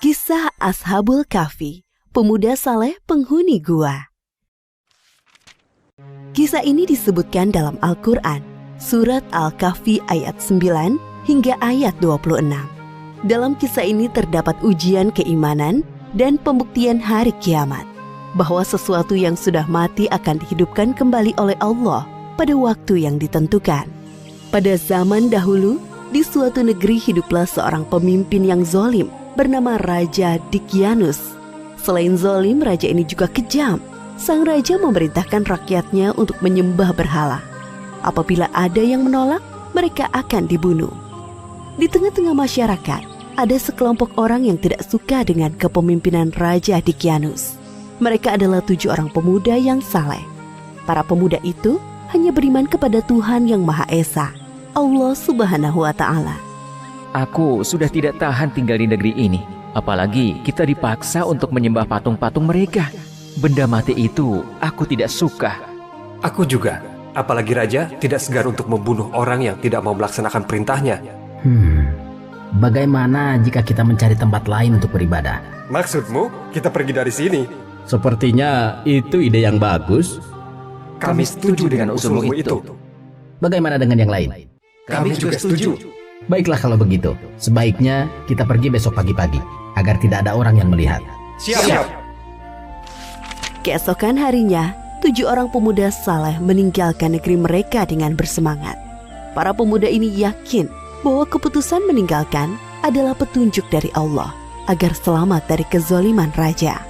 Kisah Ashabul Kahfi, pemuda saleh penghuni gua. Kisah ini disebutkan dalam Al-Quran, surat Al-Kahfi ayat 9 hingga ayat 26. Dalam kisah ini terdapat ujian keimanan dan pembuktian hari kiamat, bahwa sesuatu yang sudah mati akan dihidupkan kembali oleh Allah pada waktu yang ditentukan. Pada zaman dahulu, di suatu negeri hiduplah seorang pemimpin yang zalim bernama Raja Dicyanus. Selain zalim, raja ini juga kejam. Sang raja memerintahkan rakyatnya untuk menyembah berhala. Apabila ada yang menolak, mereka akan dibunuh. Di tengah-tengah masyarakat, ada sekelompok orang yang tidak suka dengan kepemimpinan Raja Dicyanus. Mereka adalah 7 orang pemuda yang saleh. Para pemuda itu hanya beriman kepada Tuhan yang Maha Esa, Allah Subhanahu wa Ta'ala. Aku sudah tidak tahan tinggal di negeri ini. Apalagi kita dipaksa untuk menyembah patung-patung mereka. Benda mati itu aku tidak suka. Aku juga. Apalagi raja tidak segan untuk membunuh orang yang tidak mau melaksanakan perintahnya. Bagaimana jika kita mencari tempat lain untuk beribadah? Maksudmu kita pergi dari sini? Sepertinya itu ide yang bagus. Kami setuju dengan usulmu itu. Bagaimana dengan yang lain? Kami juga setuju. Baiklah kalau begitu, sebaiknya kita pergi besok pagi-pagi, agar tidak ada orang yang melihat. Siap. Keesokan harinya, 7 orang pemuda saleh meninggalkan negeri mereka dengan bersemangat. Para pemuda ini yakin bahwa keputusan meninggalkan adalah petunjuk dari Allah agar selamat dari kezaliman raja.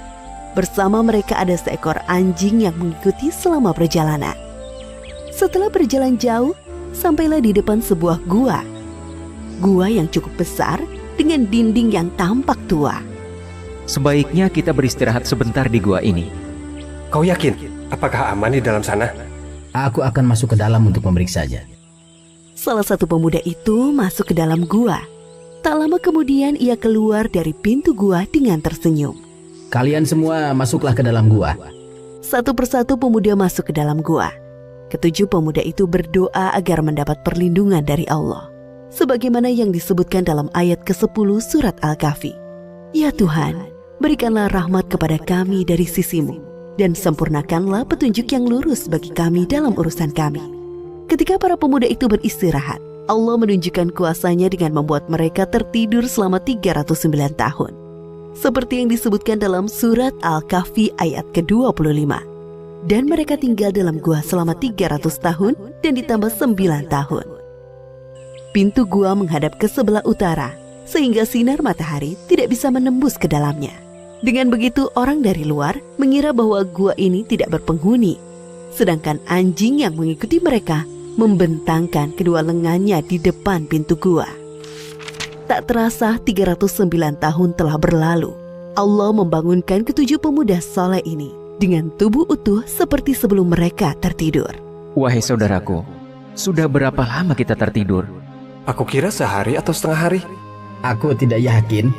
Bersama mereka ada seekor anjing yang mengikuti selama perjalanan. Setelah berjalan jauh, sampailah di depan sebuah gua. Gua yang cukup besar dengan dinding yang tampak tua. Sebaiknya kita beristirahat sebentar di gua ini. Kau yakin? Apakah aman di dalam sana? Aku akan masuk ke dalam untuk memeriksanya. Salah satu pemuda itu masuk ke dalam gua. Tak lama kemudian ia keluar dari pintu gua dengan tersenyum. Kalian semua masuklah ke dalam gua. Satu persatu pemuda masuk ke dalam gua. Ketujuh pemuda itu berdoa agar mendapat perlindungan dari Allah, sebagaimana yang disebutkan dalam ayat ke-10 surat Al-Kahfi. Ya Tuhan, berikanlah rahmat kepada kami dari sisimu, dan sempurnakanlah petunjuk yang lurus bagi kami dalam urusan kami. Ketika para pemuda itu beristirahat, Allah menunjukkan kuasanya dengan membuat mereka tertidur selama 309 tahun. Seperti yang disebutkan dalam surat Al-Kahfi ayat ke-25. Dan mereka tinggal dalam gua selama 300 tahun dan ditambah 9 tahun. Pintu gua menghadap ke sebelah utara, sehingga sinar matahari tidak bisa menembus ke dalamnya. Dengan begitu orang dari luar mengira bahwa gua ini tidak berpenghuni, sedangkan anjing yang mengikuti mereka membentangkan kedua lengannya di depan pintu gua. Tak terasa 309 tahun telah berlalu. Allah membangunkan ke-7 pemuda saleh ini dengan tubuh utuh seperti sebelum mereka tertidur. Wahai saudaraku, sudah berapa lama kita tertidur? Aku kira sehari atau setengah hari. Aku tidak yakin.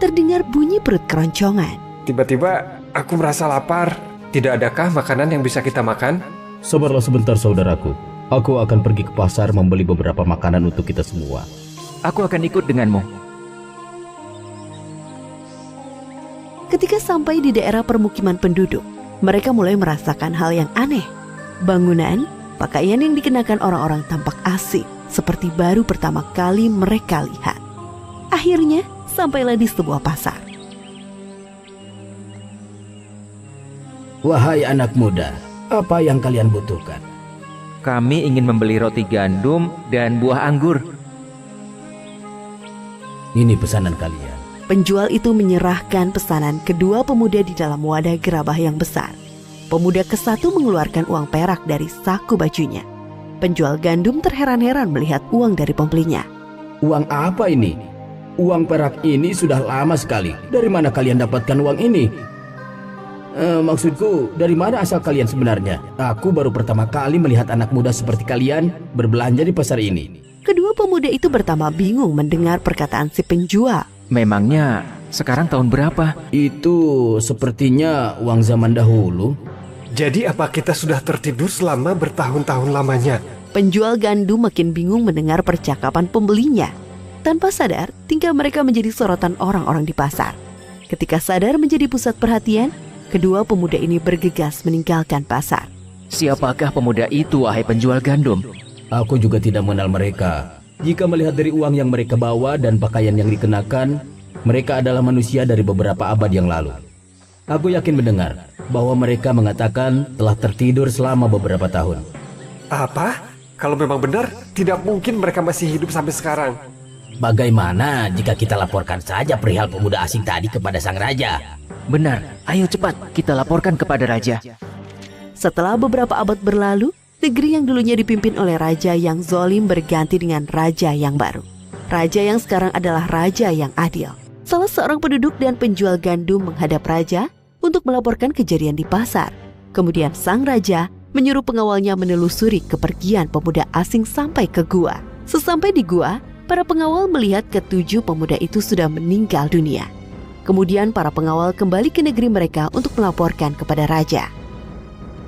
Terdengar bunyi perut keroncongan. Tiba-tiba aku merasa lapar. Tidak adakah makanan yang bisa kita makan? Sabarlah sebentar saudaraku. Aku akan pergi ke pasar membeli beberapa makanan untuk kita semua. Aku akan ikut denganmu. Ketika sampai di daerah permukiman penduduk, mereka mulai merasakan hal yang aneh. Bangunan, pakaian yang dikenakan orang-orang tampak asing, seperti baru pertama kali mereka lihat. Akhirnya, sampailah di sebuah pasar. Wahai anak muda, apa yang kalian butuhkan? Kami ingin membeli roti gandum dan buah anggur. Ini pesanan kalian. Penjual itu menyerahkan pesanan kedua pemuda di dalam wadah gerabah yang besar. Pemuda ke-1 mengeluarkan uang perak dari saku bajunya. Penjual gandum terheran-heran melihat uang dari pembelinya. Uang apa ini? Uang perak ini sudah lama sekali. Dari mana kalian dapatkan uang ini? Maksudku, dari mana asal kalian sebenarnya? Aku baru pertama kali melihat anak muda seperti kalian berbelanja di pasar ini. Kedua pemuda itu pertama bingung mendengar perkataan si penjual. Memangnya sekarang tahun berapa? Itu sepertinya uang zaman dahulu. Jadi apa kita sudah tertidur selama bertahun-tahun lamanya? Penjual gandum makin bingung mendengar percakapan pembelinya. Tanpa sadar, tingkah mereka menjadi sorotan orang-orang di pasar. Ketika sadar menjadi pusat perhatian, kedua pemuda ini bergegas meninggalkan pasar. Siapakah pemuda itu, wahai penjual gandum? Aku juga tidak mengenal mereka. Jika melihat dari uang yang mereka bawa dan pakaian yang dikenakan, mereka adalah manusia dari beberapa abad yang lalu. Aku yakin mendengar bahwa mereka mengatakan telah tertidur selama beberapa tahun. Apa? Kalau memang benar, tidak mungkin mereka masih hidup sampai sekarang. Bagaimana jika kita laporkan saja perihal pemuda asing tadi kepada sang raja? Benar, ayo cepat kita laporkan kepada raja. Setelah beberapa abad berlalu, negeri yang dulunya dipimpin oleh raja yang zalim berganti dengan raja yang baru. Raja yang sekarang adalah raja yang adil. Salah seorang penduduk dan penjual gandum menghadap raja untuk melaporkan kejadian di pasar. Kemudian sang raja menyuruh pengawalnya menelusuri kepergian pemuda asing sampai ke gua. Sesampai di gua, para pengawal melihat ketujuh pemuda itu sudah meninggal dunia. Kemudian para pengawal kembali ke negeri mereka untuk melaporkan kepada raja.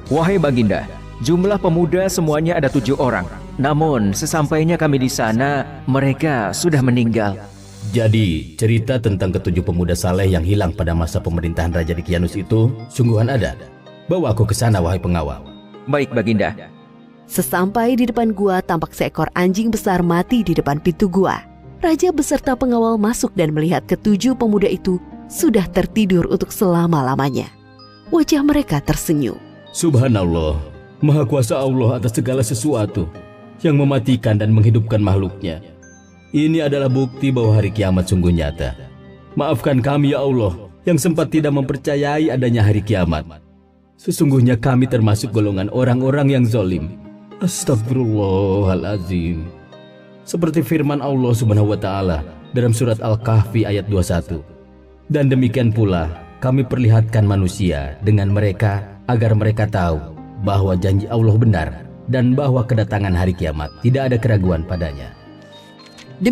Wahai Baginda, jumlah pemuda semuanya ada 7 orang. Namun sesampainya kami di sana, mereka sudah meninggal. Jadi, cerita tentang ketujuh pemuda saleh yang hilang pada masa pemerintahan Raja Dikianus itu sungguhan ada. Bawa aku ke sana, wahai pengawal. Baik Baginda. Sesampai di depan gua, tampak seekor anjing besar mati di depan pintu gua. Raja beserta pengawal masuk dan melihat ketujuh pemuda itu sudah tertidur untuk selama-lamanya. Wajah mereka tersenyum. Subhanallah, Maha Kuasa Allah atas segala sesuatu yang mematikan dan menghidupkan makhluknya. Ini adalah bukti bahwa hari kiamat sungguh nyata. Maafkan kami ya Allah yang sempat tidak mempercayai adanya hari kiamat. Sesungguhnya kami termasuk golongan orang-orang yang zalim. Astagfirullahalazim. Seperti firman Allah Subhanahu wa taala dalam surat Al-Kahfi ayat 21. Dan demikian pula kami perlihatkan manusia dengan mereka agar mereka tahu bahwa janji Allah benar dan bahwa kedatangan hari kiamat tidak ada keraguan padanya.